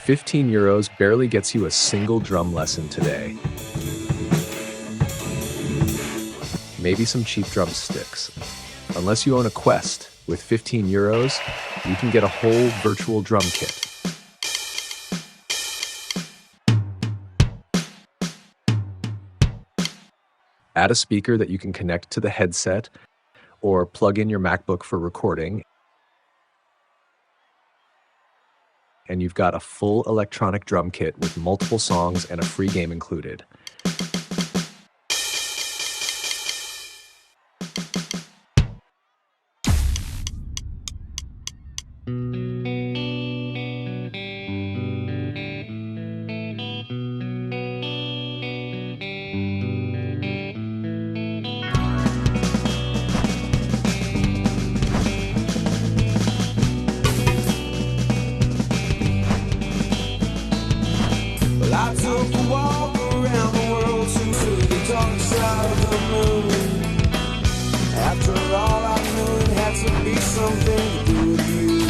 €15 barely gets you a single drum lesson today. Maybe some cheap drumsticks. Unless you own a Quest, with €15, you can get a whole virtual drum kit. Add a speaker that you can connect to the headset or plug in your MacBook for recording, and you've got a full electronic drum kit with multiple songs and a free game included. I took a walk around the world to the dark side of the moon. After all, I knew it had to be something to do with you.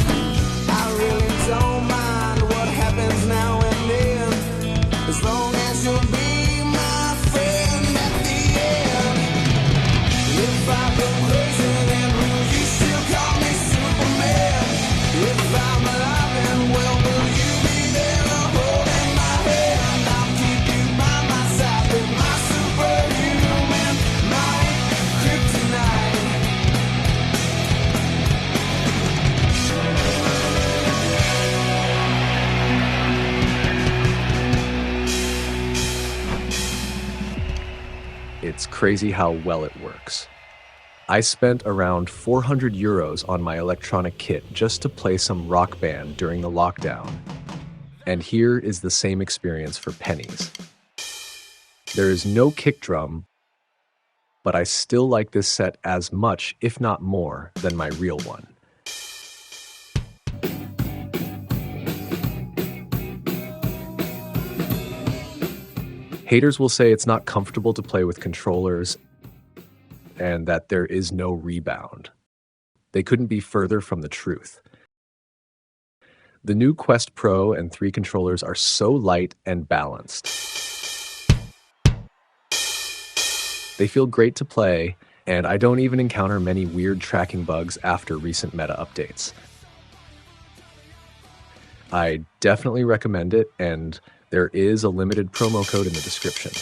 I really don't mind what happens now and then, as long as you'll be my friend at the end. If I go crazy, then will you still call me Superman? If I'm alive and well, will you be there holding my hand? I'll keep you by my side with my superhuman might, kryptonite. It's crazy how well it works. I spent around €400 on my electronic kit just to play some Rock Band during the lockdown. And here is the same experience for pennies. There is no kick drum, but I still like this set as much, if not more, than my real one. Haters will say it's not comfortable to play with controllers and that there is no rebound. They couldn't be further from the truth. The new Quest Pro and 3 controllers are so light and balanced. They feel great to play, and I don't even encounter many weird tracking bugs after recent meta updates. I definitely recommend it, and there is a limited promo code in the description.